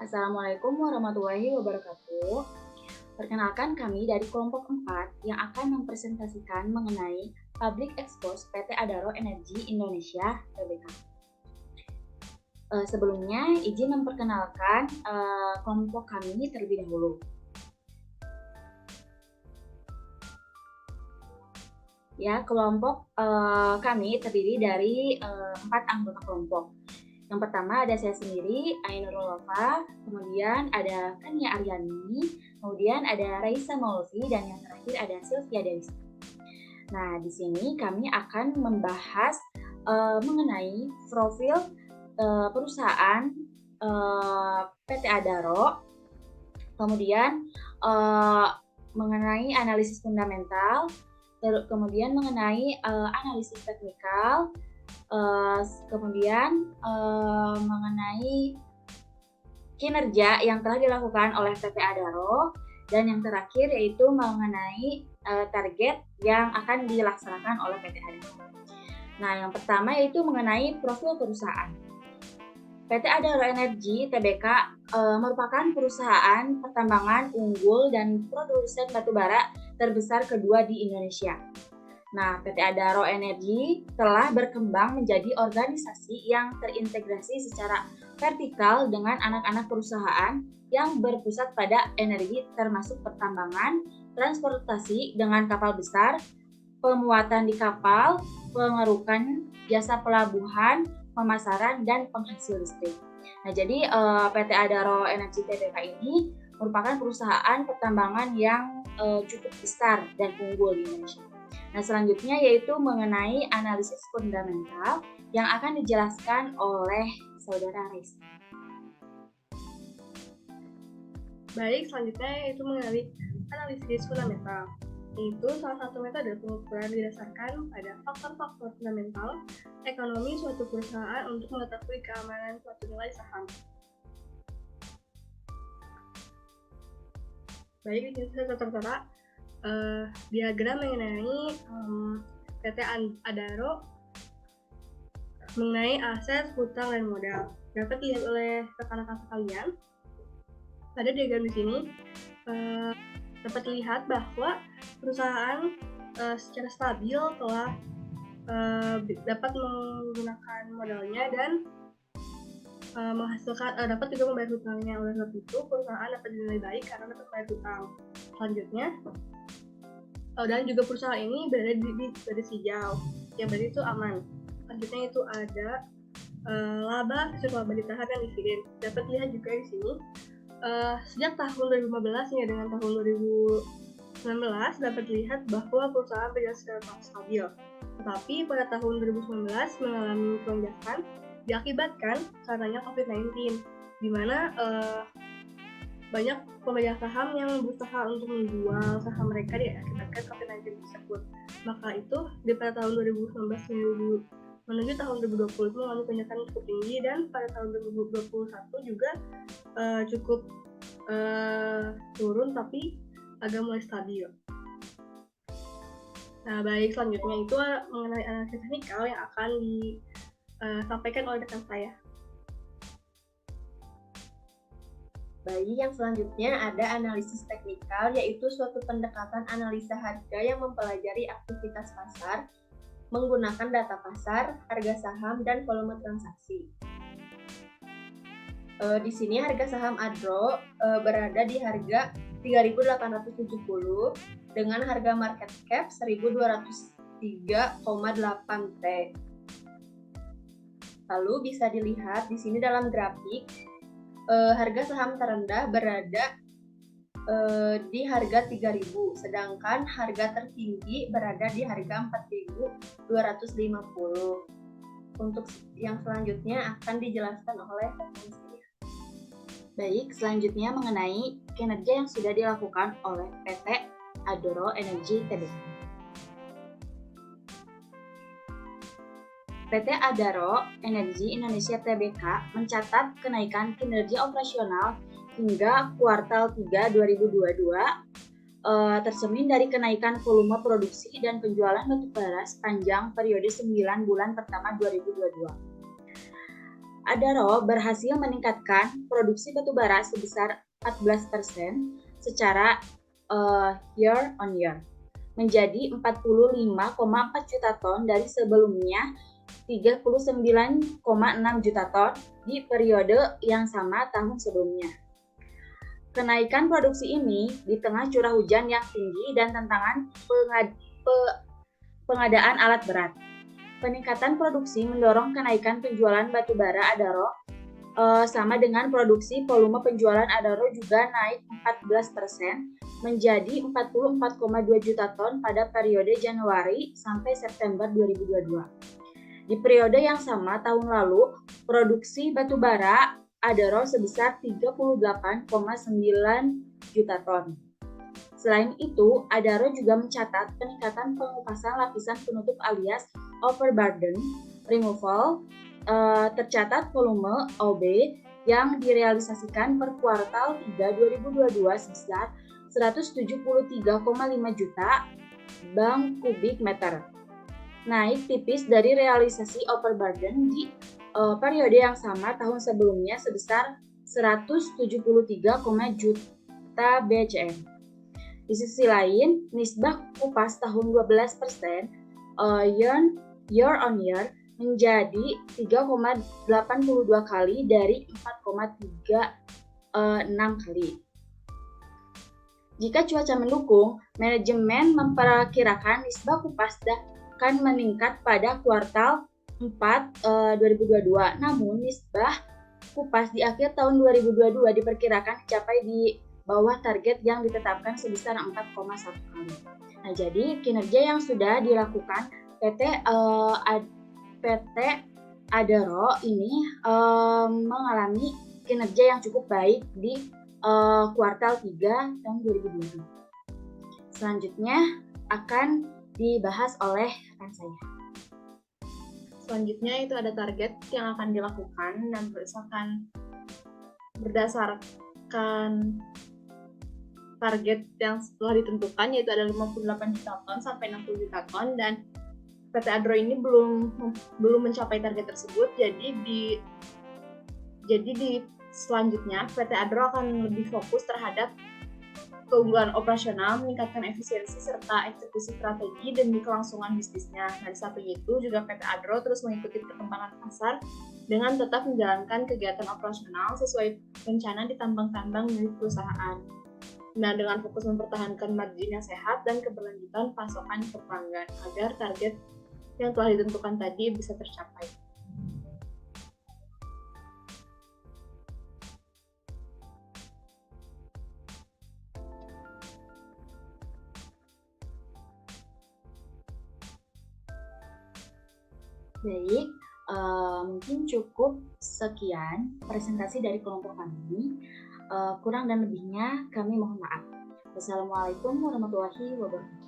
Assalamualaikum warahmatullahi wabarakatuh. Perkenalkan kami dari kelompok 4 yang akan mempresentasikan mengenai Public Expose PT Adaro Energi Indonesia Tbk. Sebelumnya izin memperkenalkan kelompok kami terlebih dahulu. Ya, kelompok kami terdiri dari 4 anggota kelompok. Yang pertama ada saya sendiri, Ainurul Wafa, kemudian ada Kania Aryani, kemudian ada Raisa Maulvi, dan yang terakhir ada Sylvia Dewi. Nah, di sini kami akan membahas mengenai profil perusahaan PT Adaro, kemudian mengenai analisis fundamental, kemudian mengenai analisis teknikal, kemudian mengenai kinerja yang telah dilakukan oleh PT Adaro, dan yang terakhir yaitu mengenai target yang akan dilaksanakan oleh PT Adaro. Nah, yang pertama yaitu mengenai profil perusahaan. PT Adaro Energi Tbk merupakan perusahaan pertambangan unggul dan produsen batubara terbesar kedua di Indonesia. Nah, PT Adaro Energi telah berkembang menjadi organisasi yang terintegrasi secara vertikal dengan anak-anak perusahaan yang berpusat pada energi termasuk pertambangan, transportasi dengan kapal besar, pemuatan di kapal, pengerukan, jasa pelabuhan, pemasaran, dan penghasil listrik. Nah, jadi PT Adaro Energi Tbk ini merupakan perusahaan pertambangan yang cukup besar dan unggul di Indonesia. Nah, selanjutnya yaitu mengenai analisis fundamental yang akan dijelaskan oleh Saudara Reisa. Baik, selanjutnya yaitu mengenai analisis fundamental. Yaitu salah satu metode pengukuran didasarkan pada faktor-faktor fundamental ekonomi suatu perusahaan untuk mengetahui keamanan suatu nilai saham. Baik, di sini saya tertera diagram mengenai PT Adaro mengenai aset, hutang, dan modal. Dapat dilihat oleh rekan-rekan sekalian. Pada diagram di sini dapat dilihat bahwa perusahaan secara stabil telah dapat menggunakan modalnya dan menghasilkan dapat juga membayar hutangnya. Oleh sebab itu perusahaan dapat dinilai baik karena dapat membayar hutang. Selanjutnya dan juga perusahaan ini berada di garis hijau, yang berarti itu aman. Selanjutnya itu ada laba, hasil laba ditahan, dan dividen. Dapat dilihat juga di sini sejak tahun 2015 hingga dengan tahun 2019 dapat dilihat bahwa perusahaan berjalan secara stabil. Tetapi pada tahun 2019 mengalami lonjakan diakibatkan karenanya COVID-19, di mana banyak pemegang saham yang berusaha untuk menjual saham mereka diakibatkan COVID-19 tersebut. Maka itu di pada tahun 2019 menuju tahun 2020 itu mengalami peningkatan cukup tinggi, dan pada tahun 2021 juga cukup turun tapi agak mulai stabil. Nah, baik, selanjutnya itu mengenai analisis teknikal yang akan disampaikan oleh rekan saya. Baik, yang selanjutnya ada analisis teknikal, yaitu suatu pendekatan analisa harga yang mempelajari aktivitas pasar menggunakan data pasar, harga saham, dan volume transaksi. Di sini harga saham Adro berada di harga 3.870 dengan harga market cap 1.203,8 T. Lalu bisa dilihat di sini dalam grafik, harga saham terendah berada di harga 3.000, sedangkan harga tertinggi berada di harga 4.250. Untuk yang selanjutnya akan dijelaskan oleh rekan saya. Baik, selanjutnya mengenai kinerja yang sudah dilakukan oleh PT Adaro Energi Tbk. PT Adaro Energi Indonesia Tbk mencatat kenaikan kinerja operasional hingga kuartal 3 2022 tercermin dari kenaikan volume produksi dan penjualan batubara sepanjang periode 9 bulan pertama 2022. Adaro berhasil meningkatkan produksi batubara sebesar 14% secara year on year, menjadi 45,4 juta ton dari sebelumnya 39,6 juta ton di periode yang sama tahun sebelumnya. Kenaikan produksi ini di tengah curah hujan yang tinggi dan tantangan pengadaan alat berat. Peningkatan produksi mendorong kenaikan penjualan batubara Adaro sama dengan produksi volume penjualan Adaro juga naik 14% menjadi 44,2 juta ton pada periode Januari sampai September 2022. Di periode yang sama tahun lalu, produksi batubara Adaro sebesar 38,9 juta ton. Selain itu, Adaro juga mencatat peningkatan pengupasan lapisan penutup alias overburden removal. Tercatat volume OB yang direalisasikan per kuartal 3 2022 sebesar 173,5 juta bang kubik meter. Naik tipis dari realisasi overburden di periode yang sama tahun sebelumnya sebesar 173,5 juta BCM. Di sisi lain, nisbah kupas tahun 12% year on year menjadi 3,82 kali dari 4,36 kali. Jika cuaca mendukung, manajemen memperkirakan nisbah kupas akan meningkat pada kuartal 4 2022. Namun, nisbah kupas di akhir tahun 2022 diperkirakan dicapai di bawah target yang ditetapkan sebesar 4,1 kali. Nah, jadi kinerja yang sudah dilakukan PT Adaro ini mengalami kinerja yang cukup baik di kuartal 3 tahun 2022. Selanjutnya akan dibahas oleh rekan saya. Selanjutnya itu ada target yang akan dilakukan dan berdasarkan target yang setelah ditentukan, yaitu ada 58 juta ton sampai 60 juta ton, dan PT Adaro ini belum mencapai target tersebut. Jadi di selanjutnya PT Adaro akan lebih fokus terhadap keunggulan operasional, meningkatkan efisiensi serta eksekusi strategi demi kelangsungan bisnisnya. Nah, di samping itu juga PT Adaro terus mengikuti perkembangan pasar dengan tetap menjalankan kegiatan operasional sesuai rencana di tambang-tambang milik perusahaan. Nah, dengan fokus mempertahankan margin yang sehat dan keberlanjutan pasokan ke pelanggan agar target yang telah ditentukan tadi bisa tercapai. Baik, mungkin cukup sekian presentasi dari kelompok kami. Kurang dan lebihnya kami mohon maaf. Wassalamualaikum warahmatullahi wabarakatuh.